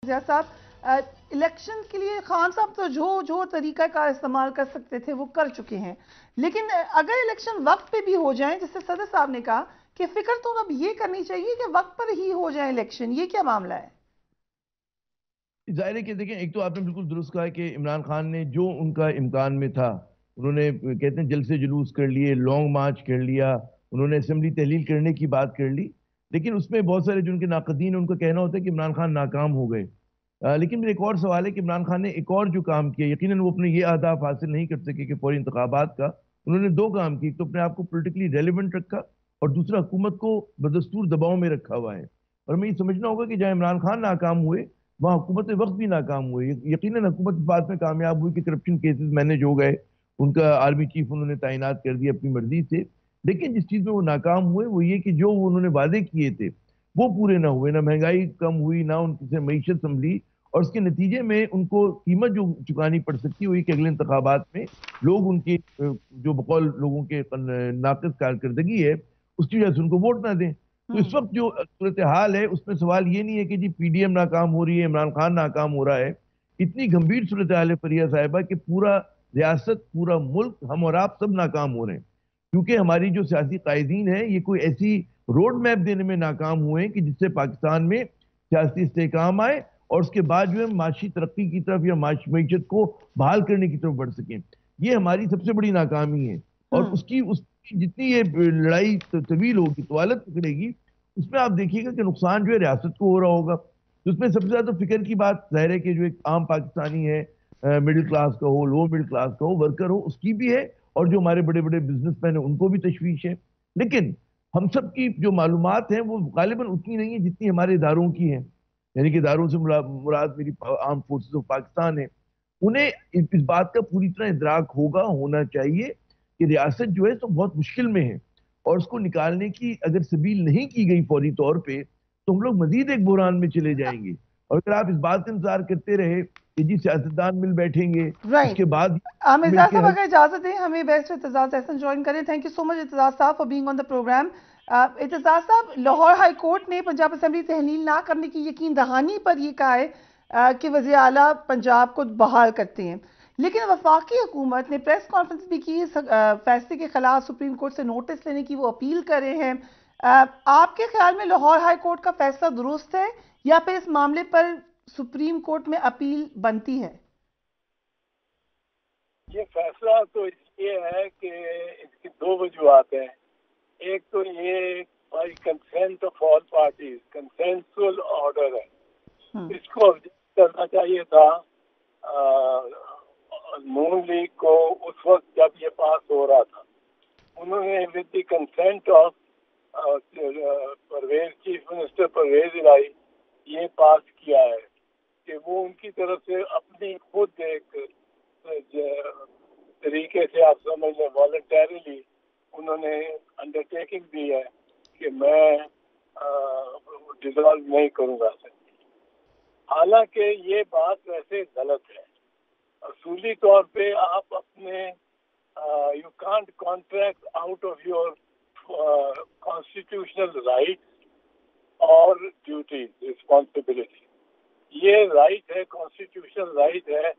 ضیاء صاحب، الیکشن کے لیے خان صاحب تو جو طریقہ کار استعمال کر سکتے تھے وہ کر چکے ہیں، لیکن اگر الیکشن وقت پہ بھی ہو جائیں، جس سے صدر صاحب نے کہا کہ فکر تو اب یہ کرنی چاہیے کہ وقت پر ہی ہو جائے الیکشن، یہ کیا معاملہ ہے؟ ظاہر ہے کہ دیکھیں، ایک تو آپ نے بالکل درست کہا کہ عمران خان نے جو ان کا امکان میں تھا، انہوں نے کہتے ہیں جلسے جلوس کر لیے، لانگ مارچ کر لیا، انہوں نے اسمبلی تحلیل کرنے کی بات کر لی، لیکن اس میں بہت سارے جو ان کے ناقدین ہیں ان کا کہنا ہوتا ہے کہ عمران خان ناکام ہو گئے۔ لیکن میرا ایک اور سوال ہے کہ عمران خان نے ایک اور جو کام کیا، یقیناً وہ اپنے یہ اہداف حاصل نہیں کر سکے کہ فوری انتخابات کا، انہوں نے دو کام کیے، ایک تو اپنے آپ کو پولیٹیکلی ریلیونٹ رکھا، اور دوسرا حکومت کو بدستور دباؤ میں رکھا ہوا ہے۔ اور ہمیں یہ سمجھنا ہوگا کہ جہاں عمران خان ناکام ہوئے وہاں حکومت وقت بھی ناکام ہوئے۔ یقیناً حکومت اس بات میں کامیاب ہوئی کہ کرپشن کیسز مینیج ہو گئے، ان کا آرمی چیف انہوں نے تعینات کر دیا اپنی مرضی سے، لیکن جس چیز میں وہ ناکام ہوئے وہ یہ کہ جو انہوں نے وعدے کیے تھے وہ پورے نہ ہوئے، نہ مہنگائی کم ہوئی، نہ ان سے معیشت سنبھلی، اور اس کے نتیجے میں ان کو قیمت جو چکانی پڑ سکتی ہوئی کہ اگلے انتخابات میں لوگ ان کے جو بقول لوگوں کے ناقص کارکردگی ہے اس کی وجہ سے ان کو ووٹ نہ دیں۔ تو اس وقت جو صورتحال ہے اس میں سوال یہ نہیں ہے کہ جی پی ڈی ایم ناکام ہو رہی ہے، عمران خان ناکام ہو رہا ہے، اتنی گمبھیر صورتحال ہے فریہ صاحبہ کہ پورا ریاست، پورا ملک، ہم اور آپ سب ناکام ہو رہے ہیں، کیونکہ ہماری جو سیاسی قائدین ہیں یہ کوئی ایسی روڈ میپ دینے میں ناکام ہوئے ہیں کہ جس سے پاکستان میں سیاسی استحکام آئے اور اس کے بعد جو ہے معاشی ترقی کی طرف یا معیشت کو بحال کرنے کی طرف بڑھ سکیں۔ یہ ہماری سب سے بڑی ناکامی ہے، اور اس کی جتنی یہ لڑائی طویل ہوگی، طوالت پکڑے گی، اس میں آپ دیکھیے گا کہ نقصان جو ہے ریاست کو ہو رہا ہوگا۔ اس میں سب سے زیادہ فکر کی بات ظاہر ہے کہ جو ایک عام پاکستانی ہے، مڈل کلاس کا ہو، لو مڈل کلاس کا ہو، ورکر ہو، اس کی بھی ہے، اور جو ہمارے بڑے بڑے بزنس مین ہیں ان کو بھی تشویش ہے۔ لیکن ہم سب کی جو معلومات ہیں وہ غالباً اتنی نہیں ہیں جتنی ہمارے اداروں کی ہیں، یعنی کہ اداروں سے مراد میری آرم فورسز آف پاکستان ہے۔ انہیں اس بات کا پوری طرح ادراک ہونا چاہیے کہ ریاست جو ہے تو بہت مشکل میں ہے، اور اس کو نکالنے کی اگر سبیل نہیں کی گئی فوری طور پہ تو ہم لوگ مزید ایک بحران میں چلے جائیں گے۔ اور اگر آپ اس بات کا انتظار کرتے رہے کہ جی سیاستدان مل بیٹھیں گے، اس کے بعد مل اعتزاز کے صاحب حل۔ اگر اجازت دیں ہمیں بیسٹ اعتزاز احسن جوائن کریں۔ Thank you so much Aitzaz صاحب for being on the program. Aitzaz صاحب، لاہور ہائی کورٹ نے پنجاب اسمبلی تحلیل نہ کرنے کی یقین دہانی پر یہ کہا ہے کہ وزیر اعلیٰ پنجاب کو بحال کرتے ہیں، لیکن وفاقی حکومت نے پریس کانفرنس بھی کی، فیصلے کے خلاف سپریم کورٹ سے نوٹس لینے کی وہ اپیل کر رہے ہیں۔ آپ کے خیال میں لاہور ہائی کورٹ کا فیصلہ درست ہے یا پھر اس معاملے پر سپریم کورٹ میں اپیل بنتی ہے؟ یہ فیصلہ تو یہ ہے کہ اس کی دو وجوہات ہیں۔ ایک تو یہ by consent of all parties consensual order ہے، اس کو کرنا چاہیے تھا نون لیگ کو اس وقت جب یہ پاس ہو رہا تھا۔ انہوں نے with the consent of Pervaiz, chief minister Pervaiz Elahi, یہ پاس کیا ہے کہ وہ ان کی طرف سے اپنی خود ایک طریقے سے آپ سمجھ لیں والنٹیریلی انہوں نے انڈرٹیکنگ دی ہے کہ میں ڈیزالو نہیں کروں گا۔ حالانکہ یہ بات ویسے غلط ہے۔ اصولی طور پہ آپ اپنے you can't contract out of your constitutional right اور ڈیوٹیز، رسپانسبلٹی۔ یہ رائٹ ہے، کانسٹیٹیوشنل رائٹ ہے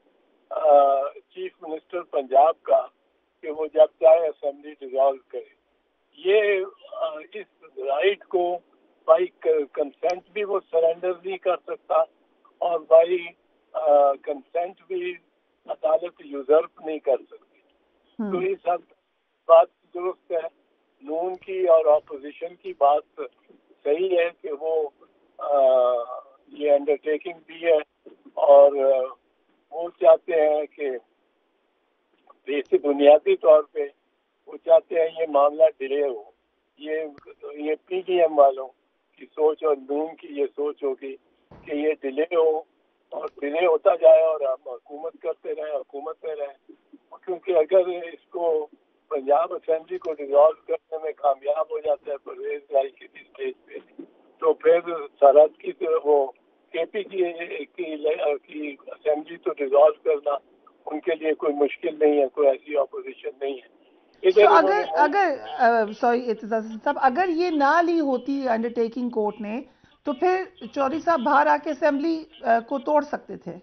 چیف منسٹر پنجاب کا کہ وہ جب چاہے اسمبلی ڈیزالو کرے۔ یہ اس رائٹ کو بائی کنسینٹ بھی وہ سرنڈر نہیں کر سکتا، اور بائی کنسینٹ بھی عدالت یوزرپ نہیں کر سکتی۔ تو اس حد بات درست ہے، نون کی اور اپوزیشن کی بات صحیح ہے کہ وہ یہ انڈرٹیکنگ دی ہے، اور وہ چاہتے ہیں کہ بیسک بنیادی طور پہ وہ چاہتے ہیں یہ معاملہ ڈیلے ہو۔ یہ پی ڈی ایم والوں کی سوچ اور نون کی یہ سوچ ہوگی کہ یہ ڈیلے ہو اور ڈیلے ہوتا جائے اور ہم حکومت کرتے رہیں، حکومت میں رہیں، کیونکہ اگر اس کو پنجاب اسمبلی کو ڈیزالو کرنے میں کامیاب ہو جاتا ہے پرویز الہی کسی اسٹیج پہ، تو پھر سرحد کی طرف وہ کے پی کی اسمبلی تو ڈیزالو کرنا ان کے لیے کوئی مشکل نہیں ہے، کوئی ایسی اپوزیشن نہیں ہے۔ اگر سوری اعتزاز صاحب، اگر یہ نہ لی ہوتی انڈرٹیکنگ کورٹ نے تو پھر چودھری صاحب باہر آ کے اسمبلی کو توڑ سکتے تھے.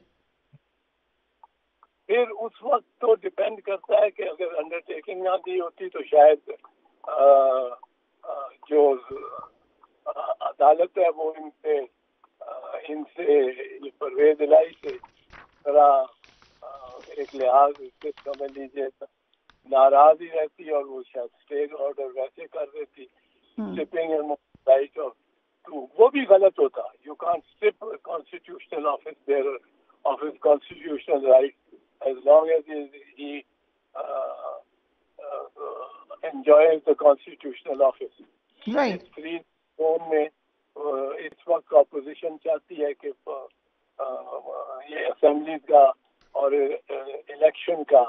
پھر اس وقت تو ڈپینڈ کرتا ہے کہ اگر انڈرٹیکنگ نہ دی ہوتی تو شاید جو عدالت ہے وہ ان سے پرویز الہی سے ذرا ایک لحاظ سے سمجھ لیجیے ناراض ہی رہتی اور وہ شاید اسٹے آرڈر ویسے کر دیتی اسٹیپنگ رائٹ تو وہ بھی غلط ہوتا. You can't step constitutional office bearer of his constitutional right as long as he enjoys the constitutional office. Right. Free zone میں اس وقت اپوزیشن چاہتی ہے کہ یہ اسمبلی کا اور الیکشن کا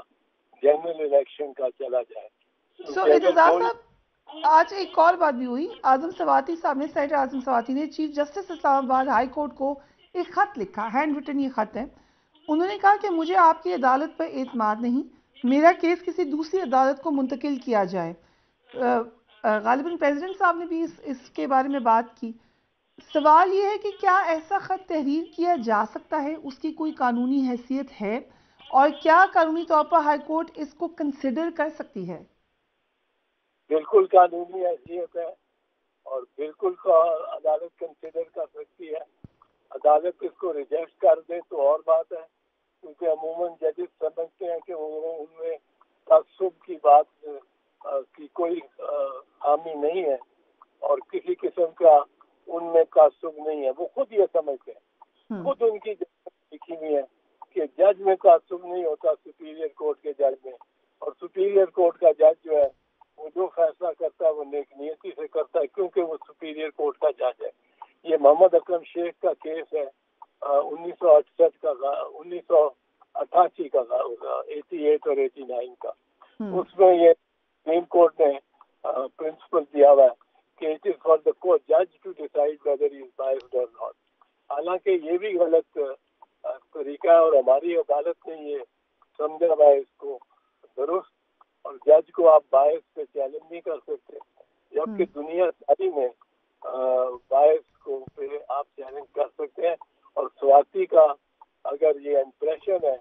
جنرل الیکشن کا چلا جائے. سو اعتزاز صاحب آج ایک اور بات بھی ہوئی. اعظم سواتی صاحب نے سینیٹر اعظم سواتی نے چیف جسٹس اسلام آباد ہائی کورٹ کو ایک خط لکھا, ہینڈ ریٹن یہ خط ہے. انہوں نے کہا کہ مجھے آپ کی عدالت پر اعتماد نہیں, میرا کیس کسی دوسری عدالت کو منتقل کیا جائے. غالباً پریزیڈنٹ صاحب نے بھی اس کے بارے میں بات کی. سوال یہ ہے کہ کیا ایسا خط تحریر کیا جا سکتا ہے, اس کی کوئی قانونی حیثیت ہے, اور کیا قانونی طور پر ہائی کورٹ اس کو کنسیڈر کر سکتی ہے؟ بالکل قانونی حیثیت ہے اور بالکل عدالت کنسیڈر کر سکتی ہے. عدالت اس کو ریجیکٹ کر دے تو اور بات ہے, کیونکہ عموماً ججز سمجھتے ہیں کہ ان میں تعصب کی بات کی کوئی خامی نہیں ہے اور کسی قسم کا ان میں تعصب نہیں ہے. وہ خود یہ سمجھتے ہیں, خود ان کی لکھی ہوئی ہے کہ جج میں تعصب نہیں ہوتا سپیریئر کورٹ کے جج میں, اور سپیریئر کورٹ کا جج جو ہے وہ جو فیصلہ کرتا ہے وہ نیک نیتی سے کرتا ہے کیونکہ وہ سپیریئر کورٹ کا جج ہے. یہ محمد اکرم شیخ کا کیس ہے 1968 کا 1988 کا 88 اور 89 کا. اس میں یہ سپریم کورٹ نے پرنسپل دیا ہوا ہے کہ it is for the court جج to decide whether he is biased اور ناٹ. حالانکہ یہ بھی غلط طریقہ ہے اور ہماری عدالت نے یہ سمجھا ہوا ہے اس کو درست, اور جج کو آپ باعث پہ چیلنج نہیں کر سکتے, جبکہ دنیا ساری میں باعث کو پہ آپ چیلنج کر سکتے ہیں. اور سواتی کا اگر یہ امپریشن ہے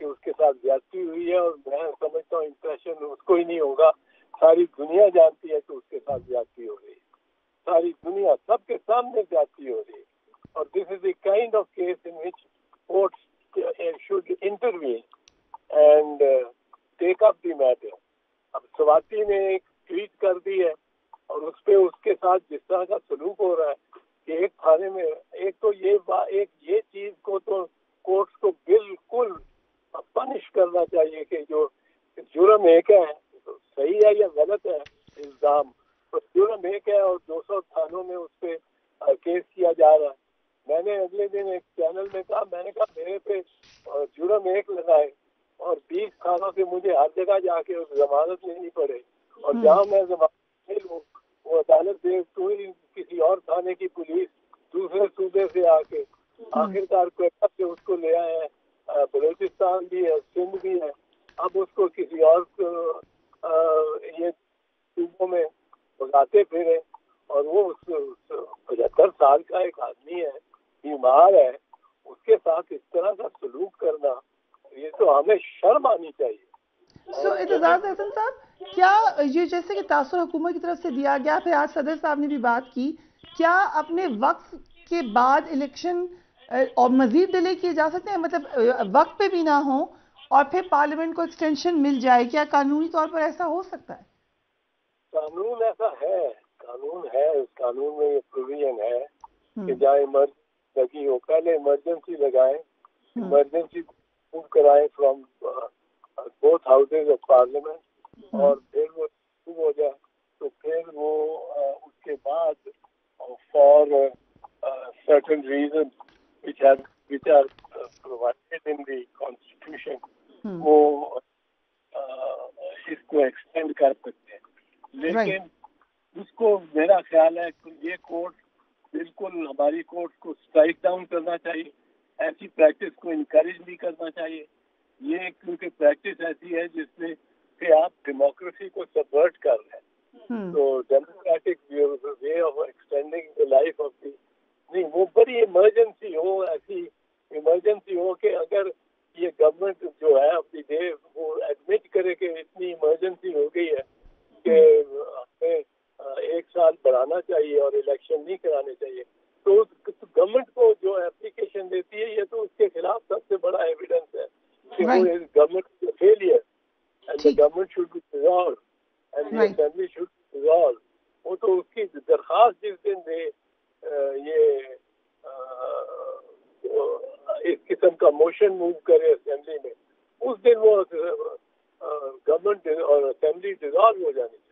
کہ اس کے ساتھ زیادتی ہوئی ہے, اور میں سمجھتا ہوں امپریشن اس کو ہی نہیں ہوگا, ساری دنیا جانتی ہے کہ اس کے ساتھ زیادتی ہو رہی ہے, ساری دنیا سب کے سامنے زیادتی ہو رہی ہے. اور this is a kind of case in which courts should intervene and take up the matter. اب سواتی نے ایک ٹویٹ کر دی ہے اور اس پہ اس کے ساتھ جس طرح کا سلوک ہو رہا ہے کہ ایک تھانے میں ایک تو یہ چیز کو تو کورٹس کو بالکل پنش کرنا چاہیے کہ جو جرم ایک ہے صحیح ہے یا غلط ہے الزام, تو جرم ایک ہے اور 200 تھانوں میں اس پہ کیس کیا جا رہا ہے. میں نے اگلے دن ایک چینل میں کہا, میں نے کہا میرے پہ جرم ایک لگائے اور 20 تھانوں سے مجھے ہر جگہ جا کے ضمانت لینی پڑے, اور جہاں میں ضمانت نہیں لوں وہ عدالت دے تو ہی کسی اور تھانے کی پولیس دوسرے صوبے سے آ کے آخرکار سے اس کو لے آئے ہیں. بلوچستان بھی ہے, سندھ بھی ہے, اب اس کو کسی اور یہ صوبوں میں بھگاتے پھرے, اور وہ 75 سال کا ایک آدمی ہے, بیمار ہے, اس کے ساتھ اس طرح کا سلوک کرنا یہ تو ہمیں شرم آنی چاہیے. سو اعتزاز احسن صاحب, کیا یہ جیسے کہ تاثر حکومت کی طرف سے دیا گیا, پھر آج صدر صاحب نے بھی بات کی, کیا اپنے وقت کے بعد الیکشن اور مزید ڈیلے کیے جا سکتے ہیں, مطلب وقت پہ بھی نہ ہوں اور پھر پارلیمنٹ کو ایکسٹینشن مل جائے, کیا قانونی طور پر ایسا ہو سکتا ہے؟ قانون ایسا ہے, اس قانون میں یہ پروویژن ہے کہ جہاں ایمرجنسی لگی ہو پہلے ایمرجنسی لگائیں, ایمرجنسی موو کرائیں from both houses of parliament, اور پھر وہ شروع ہو جائے تو پھر وہ اس کے بعد for certain reasons which are provided in the constitution وہ اس کو ایکسٹینڈ کر سکتے ہیں. لیکن اس کو میرا خیال ہے کہ یہ کورٹ بالکل ہماری کورٹ کو اسٹرائک ڈاؤن کرنا چاہیے, ایسی پریکٹس کو انکریج نہیں کرنا چاہیے. یہ کیونکہ پریکٹس ایسی ہے جس میں کہ آپ ڈیموکریسی کو سبورٹ کر رہے ہیں. تو democratic way of extending the life of the نہیں وہ بڑی ایمرجنسی ہو, ایسی ایمرجنسی ہو کہ اگر یہ گورنمنٹ جو ہے اپنی دے وہ ایڈمٹ کرے کہ اتنی ایمرجنسی ہو گئی ہے کہ ہمیں 1 سال بڑھانا چاہیے اور الیکشن نہیں کرانے چاہیے, تو گورنمنٹ کو جو اپلیکیشن دیتی ہے یہ تو اس کے خلاف سب سے بڑا ایویڈنس ہے کہ وہ government failure and the government should be dissolved and the assembly should be dissolved. وہ تو اس کی درخواست جس دن دے یہ اس قسم کا موشن موو کرے اسمبلی میں, اس دن وہ گورنمنٹ اور اسمبلی ڈیزالو ہو جانی چاہیے.